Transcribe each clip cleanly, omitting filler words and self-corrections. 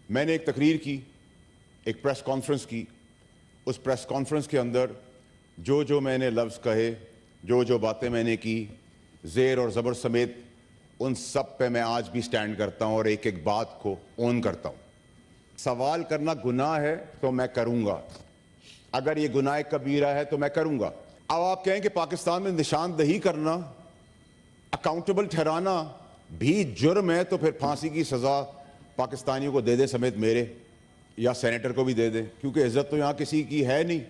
میں نے ایک تقریر کی, ایک پریس کانفرنس کی. اس پریس کانفرنس کے اندر جو میں نے لفظ کہے, جو باتیں میں نے کی, زیر اور زبر سمیت, ان سب پہ میں آج بھی سٹینڈ کرتا ہوں اور ایک ایک بات کو اون کرتا ہوں. سوال کرنا گناہ ہے تو میں کروں گا, اگر یہ گناہ کبیرہ ہے تو میں کروں گا. اب آپ کہیں کہ پاکستان میں نشاندہی کرنا, اکاؤنٹیبل ٹھہرانا بھی جرم ہے, تو پھر پھانسی کی سزا پاکستانیوں کو دے دیں سمیت میرے, یا سینیٹر کو بھی دے دیں, کیونکہ عزت تو یہاں کسی کی ہے نہیں.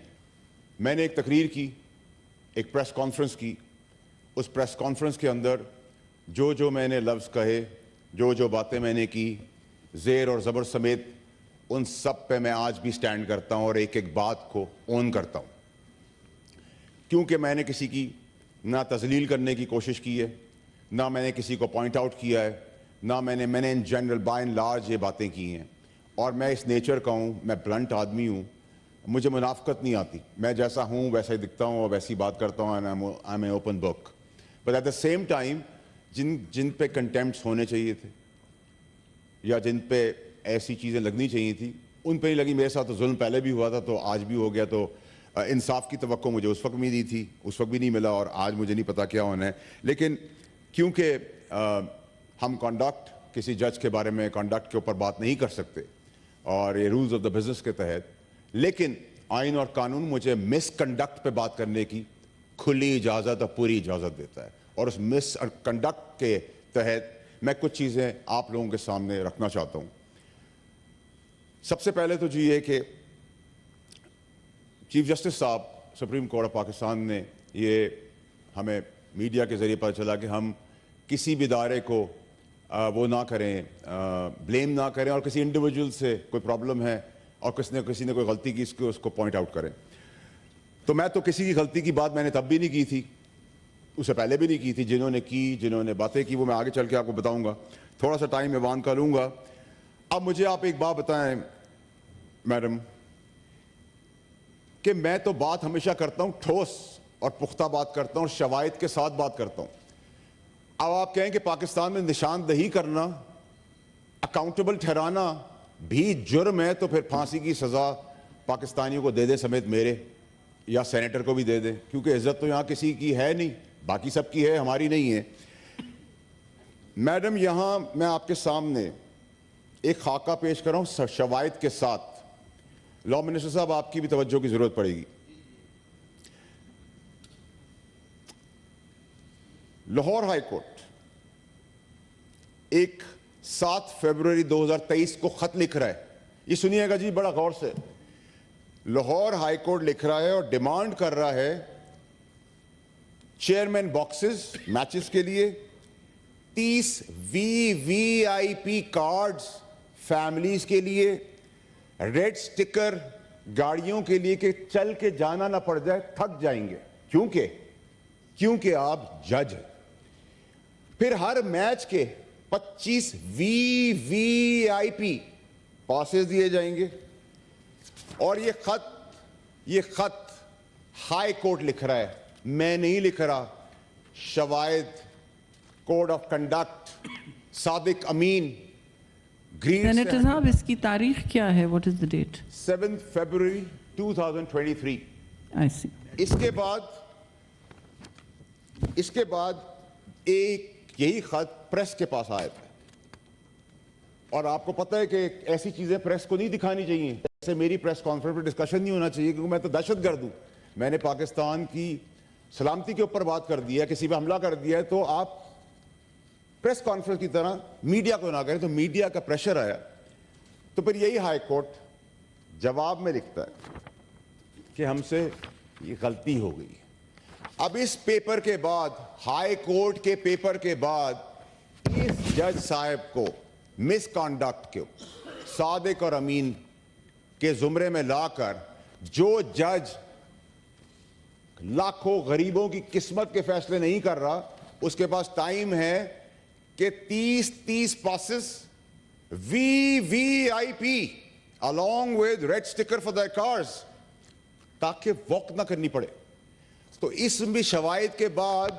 میں نے ایک تقریر کی, ایک پریس کانفرنس کی. اس پریس کانفرنس کے اندر جو میں نے لفظ کہے, جو باتیں میں نے کی, زیر اور زبر سمیت, ان سب پہ میں آج بھی سٹینڈ کرتا ہوں اور ایک ایک بات کو اون کرتا ہوں. کیونکہ میں نے کسی کی نہ تذلیل کرنے کی کوشش کی ہے, نہ میں نے کسی کو پوائنٹ آؤٹ کیا ہے, نہ میں نے in general by and large یہ باتیں کی ہیں. اور میں اس نیچر کا ہوں, میں بلنٹ آدمی ہوں, مجھے منافقت نہیں آتی. میں جیسا ہوں ویسا ہی دکھتا ہوں اور ویسی بات کرتا ہوں. I am a open book. But at the same time جن پہ کنٹیمپٹس ہونے چاہیے تھے, یا جن پہ ایسی چیزیں لگنی چاہیے تھی, ان پہ نہیں لگی. میرے ساتھ تو ظلم پہلے بھی ہوا تھا, تو آج بھی ہو گیا. تو انصاف کی توقع مجھے اس وقت بھی نہیں تھی, اس وقت بھی نہیں ملا, اور آج مجھے نہیں پتا کیا ہونا ہے. لیکن کیونکہ ہم کنڈکٹ, کسی جج کے بارے میں کنڈکٹ کے اوپر بات نہیں کر سکتے, اور یہ رولز آف دا بزنس کے تحت, لیکن آئین اور قانون مجھے مس کنڈکٹ پہ بات کرنے کی کھلی اجازت اور پوری اجازت دیتا ہے. اور اس مس کنڈکٹ کے تحت میں کچھ چیزیں آپ لوگوں کے سامنے رکھنا چاہتا ہوں. سب سے پہلے تو یہ کہ چیف جسٹس صاحب سپریم کورٹ آف پاکستان نے, یہ ہمیں میڈیا کے ذریعے پتہ چلا کہ ہم کسی بھی ادارے کو وہ نہ کریں, بلیم نہ کریں, اور کسی انڈیویجول سے کوئی پرابلم ہے اور کسی نے کوئی غلطی کی, اس کو پوائنٹ آؤٹ کریں. تو میں تو کسی کی غلطی کی بات میں نے تب بھی نہیں کی تھی, اس سے پہلے بھی نہیں کی تھی. جنہوں نے باتیں کی وہ میں آگے چل کے آپ کو بتاؤں گا. تھوڑا سا ٹائم ایوان کا لوں گا. اب مجھے آپ ایک بات بتائیں میڈم, کہ میں تو بات ہمیشہ کرتا ہوں ٹھوس اور پختہ بات کرتا ہوں, اور شواہد کے ساتھ بات کرتا ہوں. اب آپ کہیں کہ پاکستان میں نشاندہی کرنا, اکاؤنٹیبل ٹھہرانا بھی جرم ہے, تو پھر پھانسی کی سزا پاکستانیوں کو دے دیں سمیت میرے, یا سینیٹر کو بھی دے دیں, کیونکہ عزت تو یہاں کسی کی ہے نہیں, باقی سب کی ہے, ہماری نہیں ہے. میڈم, یہاں میں آپ کے سامنے ایک خاکہ پیش کر رہا ہوں شواہد کے ساتھ. لا منسٹر صاحب, آپ کی بھی توجہ کی ضرورت پڑے گی. لاہور ہائی کورٹ ایک 7 فروری 2023 کو خط لکھ رہا ہے. یہ سنیے گا جی بڑا غور سے. لاہور ہائی کورٹ لکھ رہا ہے اور ڈیمانڈ کر رہا ہے چیئرمین باکسز میچز کے لیے 30 VIP کارڈز فیملیز کے لیے, ریڈ سٹکر گاڑیوں کے لیے کہ چل کے جانا نہ پڑ جائے, تھک جائیں گے, کیونکہ آپ جج ہیں. پھر ہر میچ کے 25 VIP پاسز دیے جائیں گے. اور یہ خط ہائی کورٹ لکھ رہا ہے, میں نہیں لکھ رہا. شواہد, کوڈ آف کنڈکٹ, صادق امین, سینیٹر صاحب اس کی تاریخ کیا ہے؟ What is the date? 7 فروری 2023. I see. اس کے بعد ایک یہی خط پریس کے پاس آیا تھا, اور آپ کو پتہ ہے کہ ایسی چیزیں پریس کو نہیں دکھانی چاہیے. جیسے میری پریس کانفرنس پہ ڈسکشن نہیں ہونا چاہیے, کیونکہ میں تو دہشت گرد ہوں. میں نے پاکستان کی سلامتی کے اوپر بات کر دیا, کسی پہ حملہ کر دیا ہے, تو آپ پریس کانفرنس کی طرح میڈیا کو نہ کریں. تو میڈیا کا پریشر آیا, تو پھر یہی ہائی کورٹ جواب میں لکھتا ہے کہ ہم سے یہ غلطی ہو گئی. اب اس پیپر کے بعد, ہائی کورٹ کے پیپر کے بعد, اس جج صاحب کو مس کانڈکٹ کے صادق اور امین کے زمرے میں لا کر, جو جج لاکھوں غریبوں کی قسمت کے فیصلے نہیں کر رہا, اس کے پاس ٹائم ہے کہ 30 passes VIP along with red sticker for their cars, تاکہ واک نہ کرنی پڑے. تو اس میں شواہد کے بعد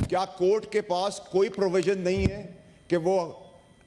کیا کورٹ کے پاس کوئی پروویژن نہیں ہے کہ وہ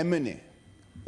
MNA,